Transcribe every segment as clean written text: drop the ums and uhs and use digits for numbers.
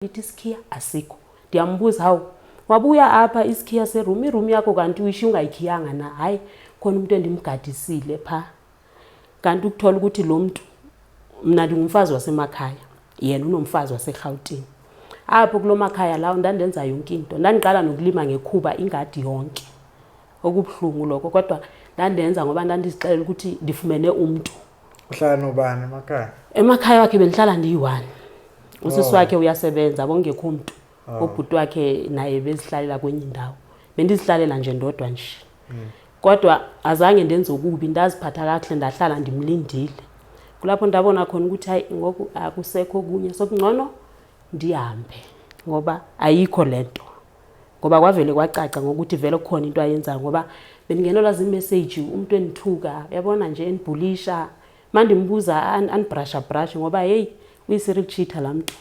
Ithi isikhiya asikho. Ndiyambuza hawu wabuya apha isikhiya seroom iroom yakho kanti uyisho ungayikhiyanga na? Hayi khona umuntu endimgadisile pha. Kanti ukuthola ukuthi lo muntu mina ndingumfazi wasemakhaya yena unomfazi waseGauteng. Apho kulomakhaya lawo ndandenza yonke into. Ndandiqala nokulima ngekhuba ingadi yonke. Okubhlungu lokho kodwa ndandenza ngoba ndandizixelela ukuthi ndifumene umuntu. Uhlala nobani emakhaya? Emakhaya wakhe bendihlala ndiyi-1. Usisi wakhe uyasebenza bongekho umuntu. Ubhuti wakhe naye bezihlalela kwenye indawo. Bendizihlalela nje ndodwa nje. Kodwa azange ndenze okubi ndaziphatha kahle ndahlala ndimlindile. Kulapho ndabona khona ukuthi hayi ngoku akusekho kunye sokungcono ndihambe ngoba ayikho lento. Ngoba kwavele kwacaca ngokuthi vele kukhona into ayenza ngoba bengingenelwa zimessage umuntu enithuka yabona nje enibhulisha manje ndimbuza anbrusha ngoba hey uyiserial cheater la muntu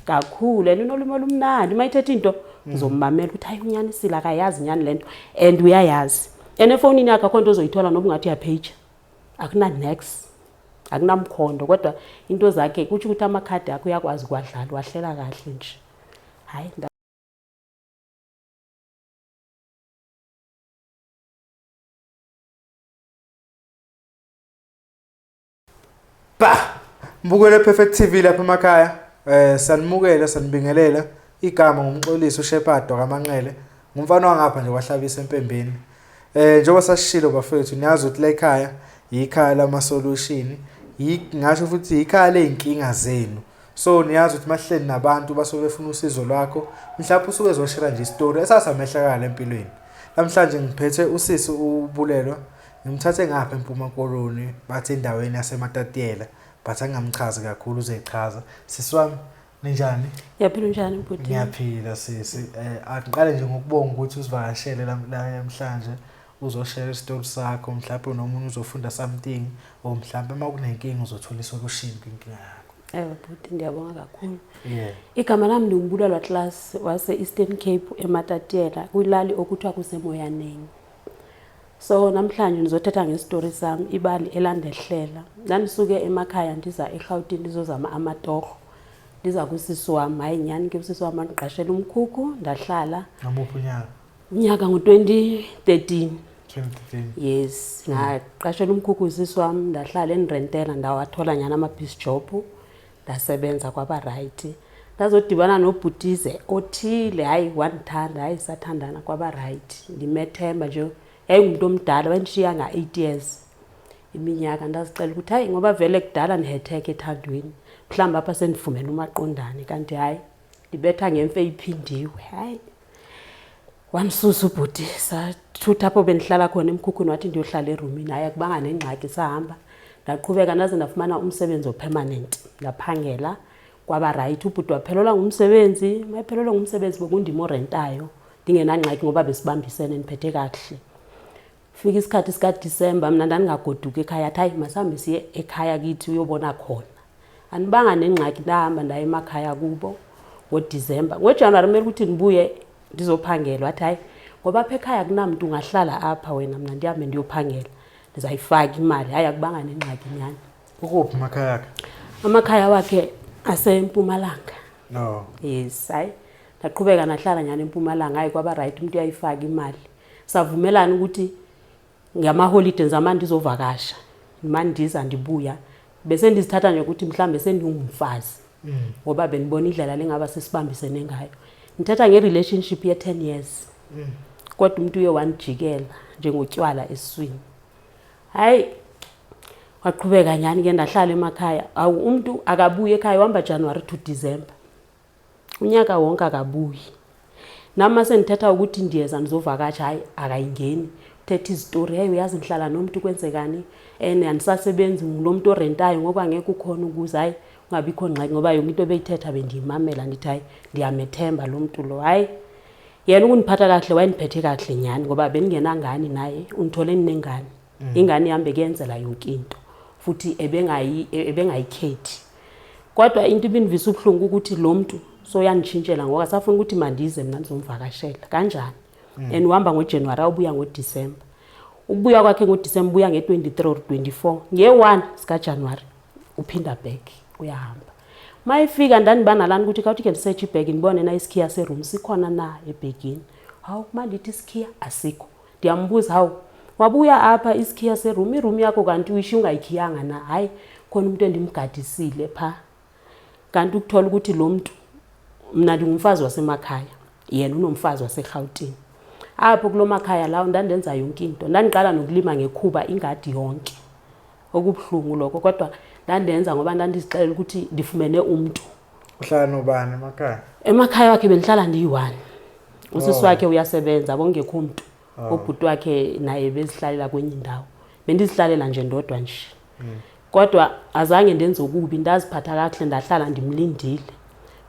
kakhulu elinolimo lumnandi mayithetha into uzommamela ukuthi hayi unyanisile akayazi nyani lento and uyayazi enefonini yakhe akho into ozoyithola noba ungathi yapage akuna next akunamkhondo kodwa into zakhe kuthi ukuthi amakhadi akho uyakwazi kwadlala wahlela kahle nje hayi Mbukele Perfect TV lapha emakhaya. Sanimukela sanibingelela igama ngumxolisi uShepherd kaManqele. Ngumfana wangapha nje kwahlabisa empembeni. Njengoba sashilo bafethu niyazi ukuthi la ekhaya ikhaya lama solution. Ngasho futhi ikhaya leinkinga zenu. So niyazi ukuthi mahleli nabantu basobe befuna usizo lwakho. Mhlawumbe usuke ezoshare nje istory esasamehlakala empilweni. Namhlanje ngiphethe usisi uBulelwa. Ngimthathe ngapha eMpuma Koloni bathi endaweni yaseMatatiyela. But angamchazi kakhulu uzechaza. Sisi wami ninjani? Yaphila njani bhuti? Ngiyaphila sisi. Aqale nje ngokubonga ukuthi usivakashele la namhlanje uzoshare istory sakho mhlawumbe nomunye uzofunda something or mhlawumbe makunenkinga uzothola isolution kwinkinga yakho. Bhuti ndiyabonga kakhulu. Yeah. Igama lami ngingubulelwa class wase Eastern Cape eMatatiyela kwilali okuthiwa kuseMoyaneng. So namhlanje nizothetha ngestory sami ibali elandehlela. Ndandisuke emakhaya ndiza eGauteng ndizozama amatorho. Ndiza kusisi wami hayi nyani ke usisi wami andiqashela umkhukhu ndahlala. Ngamuphi unyaka? Unyaka ngo2013. 2013. Yes, ngaqashela umkhukhu usisi wami ndahlala enirentela ndawathola nyana ama-piece job. Ndasebenza kwaba right. Ndazodibana nobhutize othile hayi wandithanda hayi sathandana kwaba right. Ndimethemba nje umuntu omdala wendishiya nga8 years iminyaka ndazicela ukuthi hayi ngoba vele kudala nihetheke ethandweni mhlamba apha sendifumene umaqondane kanti hayi ndibetha ngemfe iphindiwe hayi wamsusa ubhuti sathutha apho bendihlala khona emkhukhuni wathi ndiyohlala eroomini hayi akubanga nengxaki sahamba ndaqhubeka naze ndafumana umsebenzi opermanent ndaphangela kwaba right ubhuti waphelelwa ngumsebenzi mayiphelelwa ngumsebenzi bokundimo rentayo ndingenangxaki ngoba besibambisene niphethe kahle. Fika isikhathi sikaDisemba mina ndandingagoduka ekhaya athi hayi masihambe siye ekhaya kithi uyobona khona. Anibanga nengxaki ndahamba ndaye emakhaya kubo ngoDisemba. NgoJanuary kumele ukuthi nibuye ndizophangela wathi hayi ngoba apha ekhaya kunamuntu ungahlala apha wena mina ndihambe ndiyophangela. Ndizayifaka imali hayi akubanga nengxaki nyani. Ukuphi emakhaya akhe? Amakhaya wakhe aseMpumalanga. No. Yes, hayi. Ndaqhubeka nahlala nyana eMpumalanga hayi kwaba right umuntu uyayifaka imali. Savumelana ukuthi ngama holidays amanje ndizovakasha manje ndiza ndibuya bese ndizithatha nje ukuthi mhlambe sendingumfazi ngoba benibona indlela lengaba sesibambisene ngayo ngithatha ngerelationship ye10 years kodwa umuntu uye wanijikela njengotywala esiswini hayi waqhubeka nyani ke ndahlala emakhaya umuntu akabuye ekhaya uhamba January to December unyaka wonke akabuyi nama sendithatha ukuthi ndiyeza ndizovakasha hayi akayingeni thetha izistory hey uyazi ngihlala nomuntu kwenzekani andisasebenzi ngulomuntu orentayo ngoba ngeke ukhona ukuze hayi ungabikho ngxaki ngoba yonke into beyithetha bendiyimamela ndithi hayi ndiyamethemba lo muntu lo hayi yena ukuniphatha kahle wayiniphethe kahle nyani ngoba bengingenangani naye ungithole ninengane ingane ihambe kuyenzela yonke into futhi ebengayikhethi kodwa into ibinivisa ubhlungu ukuthi lo muntu so yanitshintshela ngoba safuna ukuthi mandize mina ndizomvakashela kanjani uhamba ngoJanuary ubuya ngoDisemba ukubuya kwakhe ngoDisemba ubuya nge23 or 24 nge1 sika January uphinda back uyahamba mayifika ndandibana lana ukuthi kawuthi ke ndisearch ibhegi ndibone na isikhiya seroom sikhona na ebhegini. Hawu mandithi isikhiya asikho. Ndiyambuza hawu wabuya apha isikhiya seroom iroom yakho kanti uyisho ungayikhiyanga na? Hayi khona umuntu endimgadisile pha. Kanti ukuthola ukuthi lo muntu mina ndingumfazi wasemakhaya yena unomfazi waseGauteng. Apho kulomakhaya lawo ndandenza yonke into. Ndandiqala nokulima ngekhuba ingadi yonke. Okubhlungu lokho kodwa ndandenza ngoba ndandizixelela ukuthi ndifumene umuntu. Uhlala nobani emakhaya? Emakhaya wakhe bendihlala ndiyi-1. Usisi wakhe uyasebenza bongekho umuntu. Ubhuti wakhe naye bezihlalela kwenye indawo. Bendizihlalela nje ndodwa nje. Kodwa azange ndenze okubi ndaziphatha kahle ndahlala ndimlindile.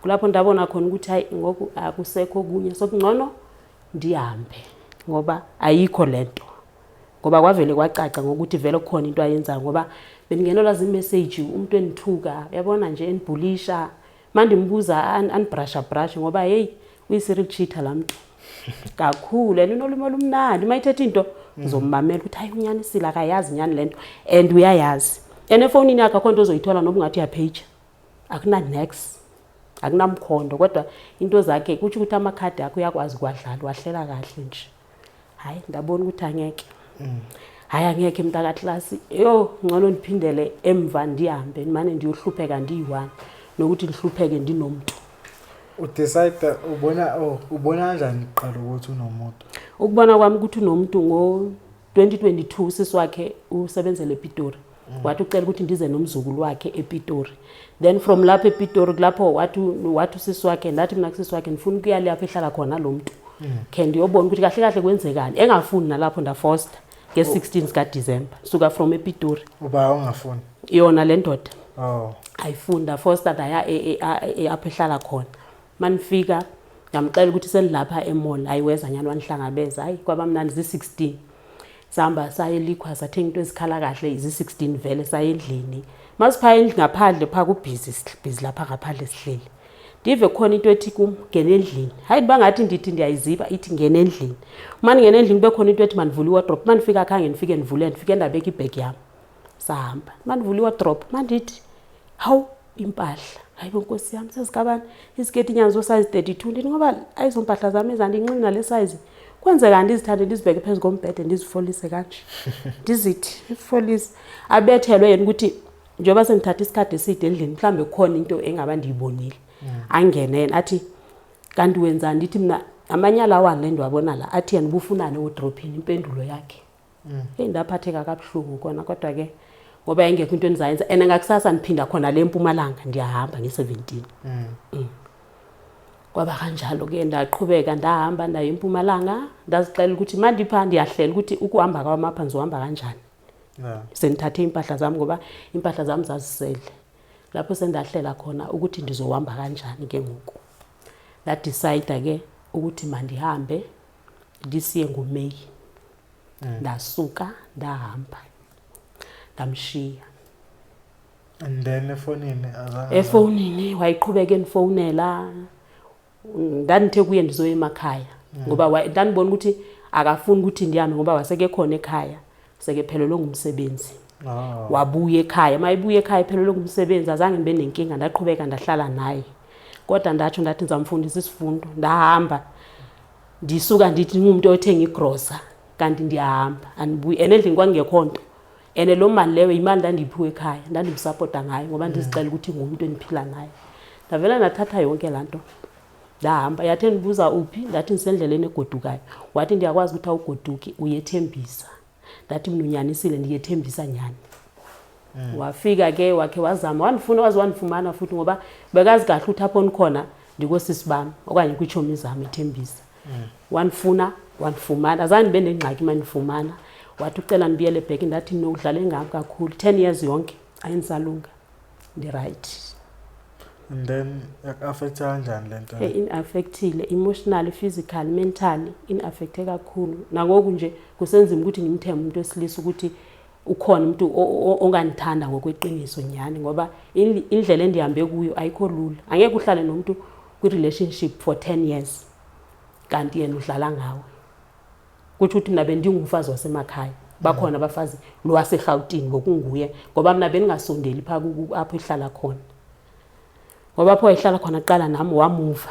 Kulapho ndabona khona ukuthi hayi ngoku akusekho kunye sokungcono ndihambe ngoba ayikho lento. Ngoba kwavele kwacaca ngokuthi vele kukhona into ayenza ngoba bengingenelwa zimessage umuntu enithuka yabona nje enibhulisha mandimbuza anbrusha ngoba hey uyiserial cheater lamuntu kakhulu elinolimo lumnandi mayithetha into uzommamela ukuthi hayi unyanisile akayazi nyani lento and uyayazi enefonini yakhe akho into ozoyithola noba ungathi yapage akuna next akunamkhondo kodwa into zakhe kuthi ukuthi amakhadi akho uyakwazi kwadlala wahlela kahle nje. Hayi ndabona ukuthi angeke. Hayi angeke mntaka class yo ngcono ndiphindele emva ndihambe manje ndiyohlupheka ndiyi-1 nokuthi ngihlupheke ndinomuntu. Udecide ubona kanjani uqala ukuthi unomuntu? Ukubona kwami ukuthi unomuntu ngo-2022 sisi wakhe usebenzele ePitori. Wathi ucela ukuthi ndize nomzukulu wakhe ePitori. Then from lapho ePitori kulapho wathi usisi wakhe ndathi mina kusisi wakhe ndifuna ukuya lapho ehlala khona lo muntu. Ke ndiyobona ukuthi kahle kahle kwenzekani engafuni nalapho ndafosta nge-16 sika December suka from ePitori. Uba ungafuni yona le ndoda ayifunda fosta daya apha ehlala khona. Manifika ngamxela ukuthi senilapha emall ayiweza nyani wanihlangabeza hayi kwabamnandi zi-16 sihamba saye eLikhwa sathenga into ezikhala kahle izi-16 vele saye endlini masiphaya endlini ngaphandle pha kubhizi lapha ngaphandle sihleli ndive khona into ethi kum ngene endlini hayi bangathi ndithi ndiyayiziba ithi ngene endlini manje ngene endlini kube khona into ethi manivula iwardrobe manifika khange nifike ndifike ndabeka ibhegi yami sahamba manivula iwardrobe mandithi hawu impahla hayi bonkosi yami sezikabani isiketi inyanzo size 32 ndithi ngoba ayizompahla zami ezandincinci nale size kwenzeka ndizithande ndizibheke phezu kombhede ndizifolise kanje ndizithi ifolise abethelwe yena ukuthi njengoba sengithatha isikhathi eside endlini mhlambe khona into engaba ndiyibonile angene athi kanti wenzani ndithi mina amanyala wani le ndiwabona la athi yena ubufunane wardrobe-ini impendulo yakhe ndaphatheka kabuhlungu kona kodwa ke ngoba engekho into enizayenza and ngakusasa niphinda khona le Mpumalanga ndiyahamba nge-17 kwaba kanjalo ke ndaqhubeka ndahamba ndaye eMpumalanga ndazixela ukuthi mandipha ndiyahlela ukuthi ukuhamba kwami apha ndizohamba kanjani. Senithathe impahla zami ngoba impahla zami zazisele lapho sendahlela khona ukuthi ndizohamba kanjani ke ngoku. La decide ke ukuthi mandihambe ndisiye ngoMeyi. Ndasuka ndahamba ndamshiya. And then efonini wayiqhubeka enifonela ndanithe kuye ndizoya emakhaya ngoba ndanibona ukuthi akafuni ukuthi ndihambe ngoba waseke khona ekhaya seke phelelwe ngumsebenzi. Wabuya ekhaya mayibuya ekhaya phelelwe ngumsebenzi azange nibe nenkinga ndaqhubeka ndahlala naye kodwa ndathi ndizamfundisa isifundo ndahamba ndisuka ndithi umuntu othenga igrosa kanti ndiyahamba anibuye endlini kwangekho nto ene lo mali leyo imali ndandiphiwe ekhaya ndandimsupporta ngayo ngoba ndizicela ukuthi ngumuntu eniphila naye. Ndavela nathatha yonke lanto ndahamba yathe ndibuza uphi ndathi ndisendleleni egodukayo wathi ndiyakwazi ukuthi awugoduki uyethembisa ndathi mina unyanisile ndiyethembisa nyani. Wafika ke wakhe wazama wanifuna wanifumana futhi ngoba bekazi kahle ukuthi apho nikhona ndikosisi bami okanye kwitshomi zami ethembisa. Wanifuna wanifumana azange nibe nengxaki manifumana wathi ucela nibiyele back ndathi nokudlala engami kakhulu 10 years yonke ayinisalunga ndi right. And then affect kanjani lento? In-affectile emotionally, physical, mentally in-affecte kakhulu. Nangoku nje kusenzima ukuthi ngimthembe umuntu wesilisa ukuthi ukhona umuntu onganithanda ngokweqiniso nyani ngoba indlela endihambe kuyo ayikho lula. Angeke uhlale nomuntu kwi-relationship for 10 years kanti yena udlala ngawe. Kuthi uthi mina bendingumfazi wasemakhaya bakhona abafazi lo waseGauteng ngokunguye ngoba mina beningasondeli pha apho ihlala khona. ngoba pho wayehlala khona kuqala nami wamuva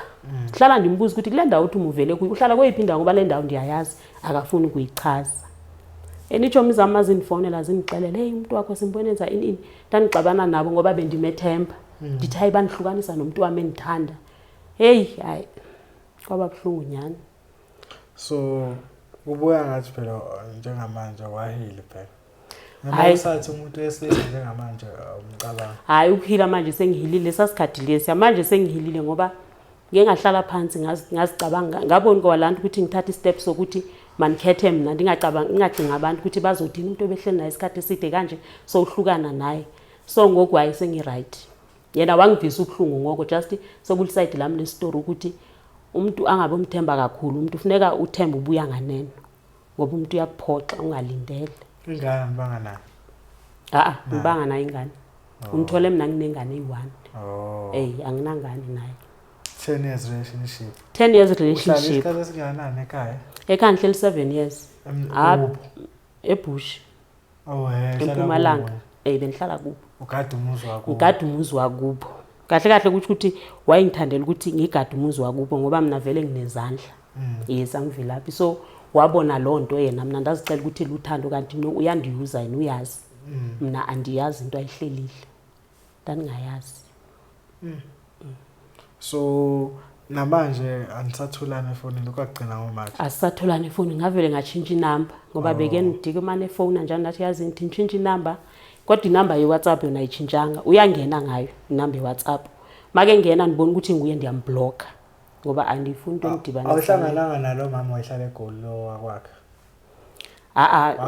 hlala ndimbuza ukuthi kule ndawo uthi umuvele kuyo uhlala kweyiphi indawo ngoba le ndawo ndiyayazi akafuni ukuyichaza enitshomi zami azindifonela zindixelele hey umuntu wakho simbone enza ini ndandixabana nabo ngoba bendimethemba ndithi hayi bandihlukanisa nomuntu wami endithanda hey hayi kwaba buhlungu nyani. So kubuya ngathi phela njengamanje wahile phela noma usathi umuntu wesilisa njengamanje umcabanga hayi ukuhila manje sengihilile sasikhathi lesi manje sengihilile ngoba ngeke ngahlala phansi ngazicabanga ngabona kwalantu ukuthi ngithatha isteps sokuthi manikhethe mina ndingacabanga ingacinga abantu ukuthi bazothina umuntu obehleli naye isikhathi eside kanje so uhlukana naye so ngokwayi sengiright yena wangivisa ubuhlungu ngoko just sokuliside lami le story ukuthi umuntu angabe umthemba kakhulu umuntu ufuneka uthemba ubuya nganeno ngoba umuntu uyakuphoxa ungalindele ingane mbanga nayo mbanga nayo ingane umthole mina nginengane eyi-1 anginangane naye 10 years relationship 10 years relationship isikhathi esingakanani ekhaya ekhaya ngihleli 7 years ebush eMpumalanga bengihlala kubo ugada umuzi wakubo ngigada umuzi wakubo kahle kahle ukuthi wayengithandela ukuthi ngigada umuzi wakubo ngoba mina vele nginezandla yes angivilaphi so wabona lonto yena mina ndazicela ukuthi luthando kanti uyandiyuza yena uyazi mina andiyazi into ayihlelile ndingayazi so namanje anisatholana efonini lokugcina ngomanje asisatholana efoni ngavele ngatshintsha inamba ngoba beke ngidike manje efoni njalo nathi yazi ngithi ntshintsha inamba kodwa inamba yeWhatsApp yona ayitshintshanga uyangena ngayo inamba yeWhatsApp make ngena ndibona ukuthi nguye ndiyamblock ngoba andifuni into engidibanisa awuhlangananga nalo mama wayehlala eGoli lo wakwakhe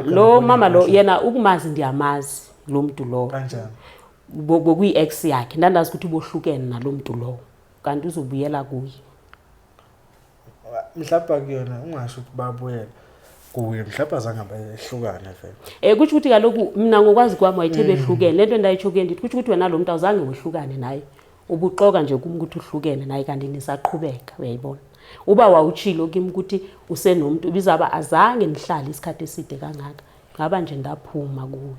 lo mama lo yena ukumazi ndiyamazi lo muntu lo kanjani bokuyi ex yakhe ndandazi ukuthi ubohlukene nalo muntu lo kanti uzobuyela kuye mhlawumbe kuyona ungasho ukuthi babuyela kuye mhlawumbe azange behlukane vele kuthi ukuthi kaloku mina ngokwazi kwami wayethe behlukene lento ndayitsho ke ndithi ukuthi wena lo muntu awuzange wehlukane naye ubuxoka nje kuma ukuthi uhlukene naye kanti nisaqhubeka uyayibona uba wawutshilo kimi ukuthi usenomuntu ubizaba azange nihlale isikhathi eside kangaka ngaba nje ndaphuma kuwe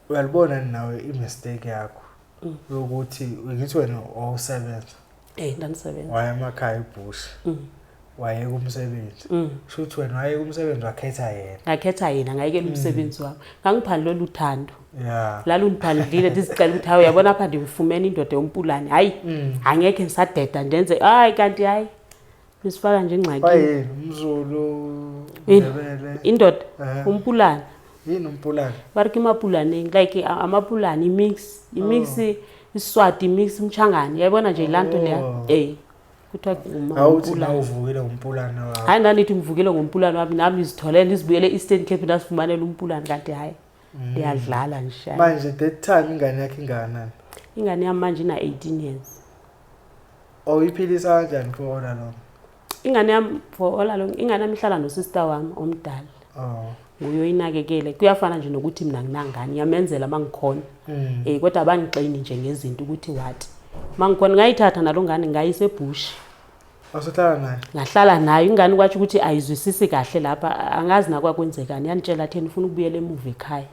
uyalibona nawe imistake yakho ukuthi ngithi wena wawusebenza ndanisebenza waye emakhaya ebush waye kumsebenzi shothi wena waye kumsebenzi wakhetha yena ngayekela umsebenzi wami ngangiphandle loluthando yeah laluniphandlile ndizicela ukuthi hayi uyabona apha ndimfumene indoda yompulane hayi angeke ngisadeda ndenze hayi kanti hayi nisifaka nje ingxaki hayi umzulu ndebele indoda umpulane yini umpulane bariki mapulane like amapulane imix iswati imix umchangani yayibona nje ilanto leya kuthiwa awuthi uvukile umpulane wakho hayi ndanithi ngivukile ngompulane wami nami izitholele izibuyele Eastern Cape ndasifumanele umpulane kanti hayi ndiyadlala nje manje that time ingane yakhe inganani ingane yami manje ina 18 years oyiphilisa kanjani khona lo ingane yami for all along ingane yami ihlala nosister wami omdala nguye inakekele kuyafana nje nokuthi mina nginangani ngiyamenzela mangikhona kodwa abangixini nje ngezinto ukuthi what mangikhona ngayithatha nalongane ngayise ebush asohlala naye ngahlala nayo ingane kwathi ukuthi ayizwisisi kahle lapha angazi nakwa kwenzekani yanitshela theni ufuna ukubuyela emuva ekhaya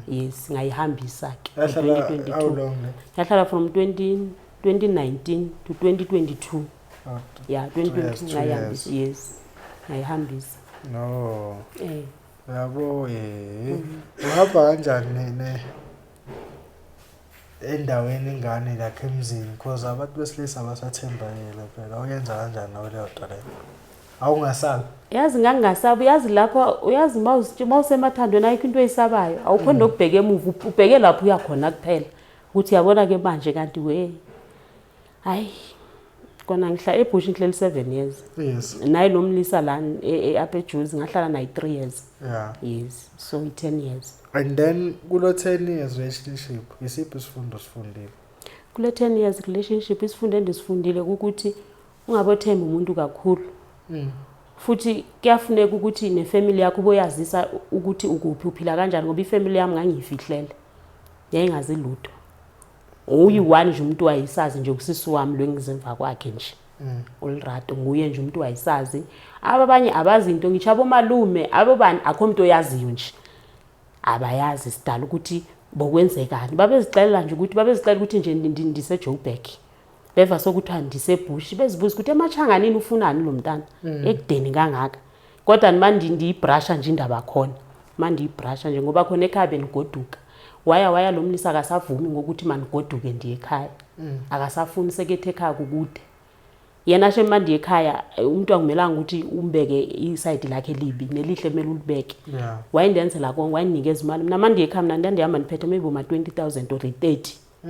yes ngayihambisa ke 2022 yahlala from 2019 to 2022 yeah 2022 ngayihambisa yes ngayihambisa no yabo uhamba kanjani endaweni ingane lakhe emzini because abantu besilisa abasathembayela phela uyenza kanjani nawe leyo nto leyo awungasali yazi ngangasabi yazi lapha uyazi mawusemathandweni ayikho into eyisabayo awukhona ukubheka emuva ubheke lapho uyakhona kuphela ukuthi yabona ke manje kanti we hayi kona ngihla ebush ngihleli 7 years yes naye lo mlisa la apha eJules ngahlala naye 3 years yeah yes so 10 years and then kulo 10 years relationship isiphi isifundo sifundile kule 10 years relationship isifundo endisifundile ukuthi ungabothemba umuntu kakhulu futhi kuyafuneka ukuthi nefamily yakho boyazisa ukuthi ukuphi uphila kanjani ngoba ifamily yami ngangiyifihlele yayingazi lutho uyi-1 nje umuntu wayisazi nje usisi wami lwengizemva kwakhe nje ulrato nguye nje umuntu wayisazi abanye abazi into ngisho abomalume abobani akho umuntu oyaziyo nje abayazi sidala ukuthi bokwenzekani babezixelela nje ukuthi babezixelela ukuthi nje ndiseJoburg beva sokuthi andisebush bezibuza ukuthi emachanganini ufunani lo mntana ekudeni kangaka kodwa manje ndiyibrusha nje indaba khona manje ndiyibrusha nje ngoba khona ekhaya benigoduka waya lo mlisa akasavumi ngokuthi manigoduke ndiye ekhaya akasafuni sekethe ekhaya kukude yena shema ndiye ekhaya umuntu akumelanga ukuthi umbeke iside lakhe libi nelihle kumele ulibeke wayindenzela konke wayinikeza imali mina manje ekhaya mina ndiyahamba ndiphethe maybe uma 20,000 or 30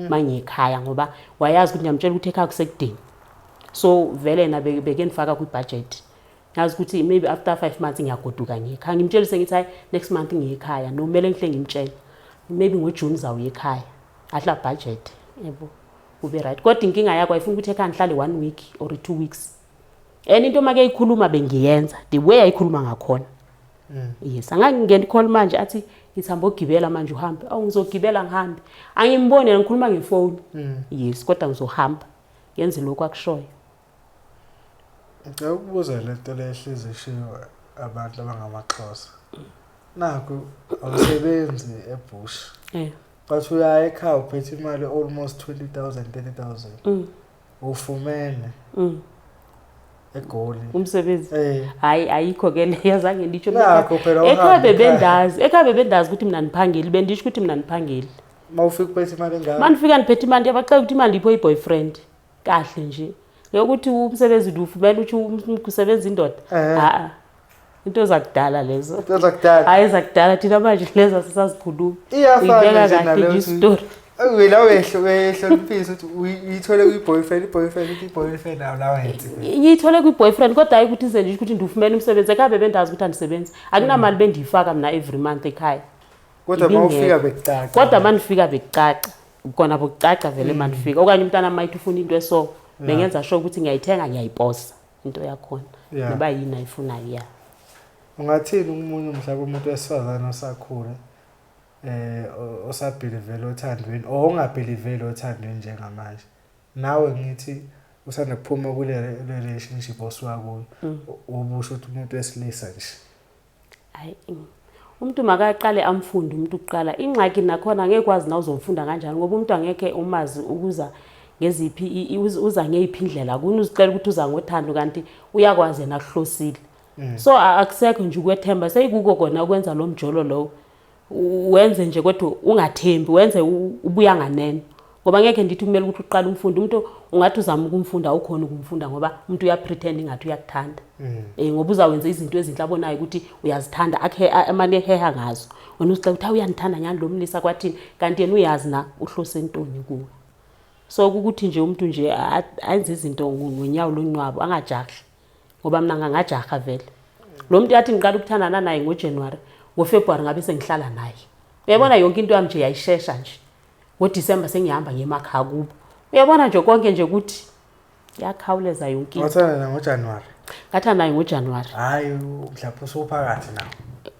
manje ekhaya ngoba wayazi ukuthi ngiyamtshela ukuthi ekhaya kusekudeni so vele na beke nifaka ku budget yazi ukuthi maybe after 5 months ngiyagoduka ngekhaya ngimtshelise ngithi hayi next month ngiyekhaya nomele ngihle ngimtshele maybe ngoJune zawuye ekhaya ahla budget yebo kube right kodwa inkinga yakho ayifuna ukuthi ekhaya ngihlale 1 week or 2 weeks into make ikhuluma bengiyenza the way ayikhuluma ngakhona yes angangingena icall manje athi ngithamba ogibela manje uhambe ngizogibela ngihambe angimbone ngikhuluma ngefone yes kodwa ngizohamba yenze lokho akushoyo ngikubuza lento lehleze ishiwa abantu abangamaXhosa naku awusebenzi ebush but uyaya ekhaya uphethe imali almost 20,000 30,000 ufumene egoli umsebenzi hayi ayikho ke le yazange nditsho ekhaya bebendazi ukuthi mina niphangeli bendisho ukuthi mina niphangeli mawufika uphethe imali engaka manifika niphethe imali yabaxeka ukuthi imali ipho iboyfriend kahle nje ukuthi umsebenzi ufumene ukuthi usebenza indoda into zakudala lezo hayi zakudala thina manje lezo sisazikhuluma iyafana nje naleyo story wena wehloniphisa ukuthi uyithole kwi-boyfriend lawa yenze ngiyithole kwi-boyfriend kodwa hayi ukuthi ize nje ukuthi ndifumene umsebenzi ekhaya bebendazi ukuthi andisebenzi akunamali bendiyifaka mina every month ekhaya kodwa mawufika bekucaca kodwa manifika bekucaca kona bokucaca vele manifika okanye umntana mayithi ufuna into eso bengenza sure ukuthi ngiyayithenga ngiyayiposa into yakhona noba yini ayifunayo ya ungathini umunye mhlawumbe umuntu wesifazane osakhula osabhilivele othandweni ongabhilivele othandweni njengamanje nawe ngithi usanda kuphuma kule relationship oswakuyo ubusho ukuthi umuntu wesilisa nje hayi umuntu makaqale amfunde umuntu uqala ingxaki nakhona ngeke kwazi na uzomfunda kanjani ngoba umuntu angeke umazi ukuza ngeziphi uza ngeyiphindlela kuni uzicela ukuthi uza ngothando kanti uyakwazi yena kuhlosile so akusekho nje ukwethemba seyikuko kona ukwenza lo mjolo lo wenze nje kodwa ungathembi wenze ubuya nganene ngoba ngeke ndithi kumele ukuthi uqale umfundi umuntu ungathi uzama ukumfunda ukhona ukumfunda ngoba umuntu uyapretend ngathi uyakuthanda ngoba uzawenza izinto ezinhle abonayo ukuthi uyazithanda akhe amane eheha ngazo wena uzicela ukuthi uyanithanda nyani lo mlisa kwathini kanti yena uyazi na uhlose intoni kuwe so ukuthi nje umuntu nje ayenze izinto ngonyawo lonqwabo angajahli ngoba mina ngajaha vele lo muntu yathi ngiqala ukuthandana naye ngoJanuary ngoFebruary ngabe sengihlala naye uyabona yonke into yami nje yayishesha nje ngoDecember sengihamba ngemakhaya kubo uyabona nje konke nje ukuthi yakhawuleza yonke wathana ngoJanuary ngathana naye ngoJanuary hayi mhlawumbe usuphakathi nawo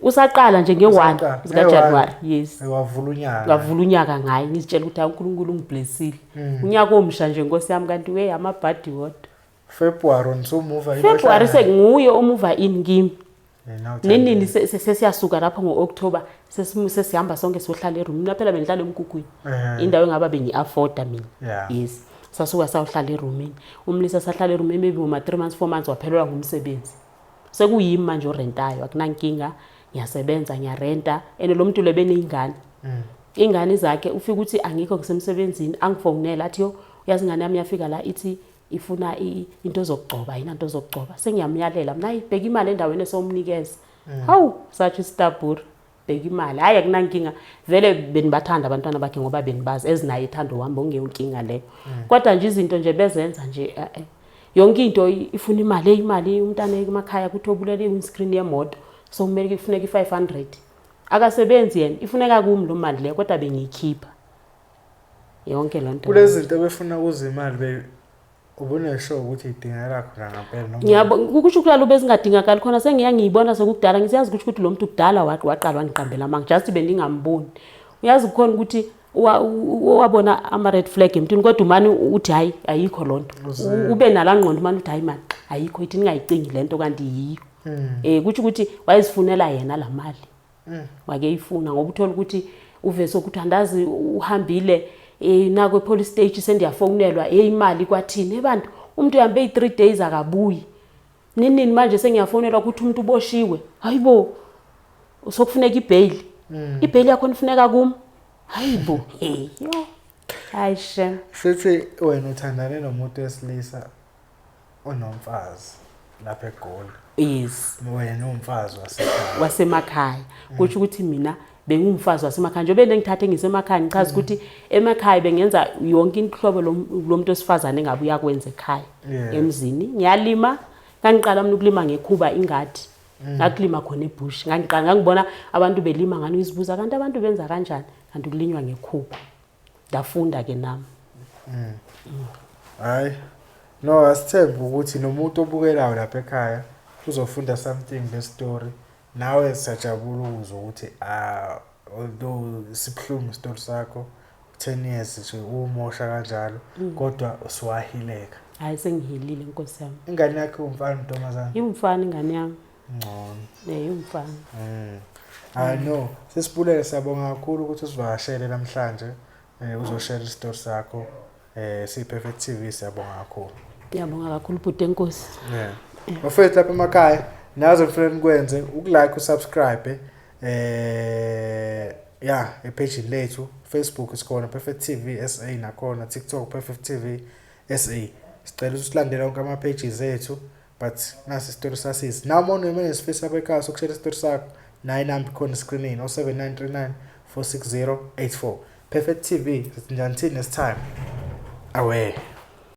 usaqala nje nge1 zika January yes wavula unyaka ngaye ngizitshela ukuthi uNkulunkulu ungiblessile unyaka omsha nje Nkosi yami kanti we amabhadi wodwa February nsumuva February senguye omuva in kimi nini sesiyasuka lapha ngoOctober sesihamba sonke sohlala eroom mina phela bengihlala emkhukhwini indawo engaba bengiafforda mina yes sasuka sawuhlala eroomini umlisa sahlala eroom maybe uma 3 months 4 months waphelelwa ngumsebenzi sekuyimi manje orentayo akunankinga ngiyasebenza ngiyarenta ene lo muntu lebeneyingane ingane zakhe ufika ukuthi angikho kusemsebenzini angifonela athi yo uyazi ingane yami yafika la ithi ifuna into zokugcoba yina into zokugcoba sengiyamyalela mina ibheka imali endaweni esomnikeza hawu sathi stabur bheka imali hayi akunankinga vele benibathanda abantwana bakhe ngoba benibazi ezinayo ithando wami ongeyonkinga leyo kodwa nje izinto nje bezenza nje yonke into ifuna imali umntana emakhaya ukuthi obulele i-windscreen yemoto so kumele kufuneka i500 akasebenzi yena ifuneka kimi lo mali le kodwa bengiyikhipha yonke lonto kulezi zinto befuna uzimali ubunesho ukuthi idingeka khona ngempela noma ngiyabona ukusho ukuthi bezingadingakali khona sengiyangiyibona sekudala ngiyazi ukuthi lo muntu kudala waqalwa ngiqambela manje just bendingamboni uyazi kukhona ukuthi wabona ama red flag emntwini kodwa umani uthi hayi ayikho lonto ube nalangqondo manje uthi hayi man ayikho ithi ningayicingi lento kanti yiyo kuthi ukuthi wayezifunela yena lamali wake ifuna ngoba uthola ukuthi uvese ukuthi andazi uhambile na kwe police station sendiyafonelwa imali kwathini ebantu umuntu uhambe 3 days akabuyi nini manje sengiyafonelwa ukuthi umuntu uboshiwe hayibo usokufuneka ibail ibail yakho nifuneka kum hayibo yo ayishe Sithi wena uthandane nomuntu wesilisa onomfazi lapha eGoli. yes Wena umfazi wasemakhaya kusho ukuthi mina bengumfazi wasemakhaya nje bengithathe ngisemakhaya ngichaza ukuthi emakhaya bengenza yonke inhlobo lomuntu osifazane engabe uyakwenza ekhaya emzini ngiyalima ngangiqala mina ukulima ngekhuba ingadi ngakulima khona ebush ngangiqala ngangibona abantu belima ngani ngizibuza kanti abantu benza kanjani kanti ukulinywa ngekhuba ndafunda ke nami hayi no asithemba ukuthi nomuntu obukelayo lapha ekhaya uzofunda something the story nawe sajabula ukuzwa ukuthi although sibhlungu story sakho 10 years nje umosha kanjalo kodwa usiwahileka hayi sengihilile Nkosi yami ingane yakhe umfana Ntombazana imfana ingane yami ngcono imfana I know sisibulele siyabonga kakhulu ukuthi usivakashele namhlanje uzoshare istory sakho si-Perfect TV siyabonga kakhulu ngiyabonga kakhulu bhuti Nkosi bafethu lapha emakhaya nazo mfana nikwenze ukulike usubscribe epage lethu Facebook isikhona Perfect TV SA nakhona TikTok Perfect TV SA sicela usilandele onke ama pages ethu but nasi story sasisi now mona wena sifisa abekhayo sokushare story sakho nayi number khona screenini 07939 46084 Perfect TV sithi njani next time away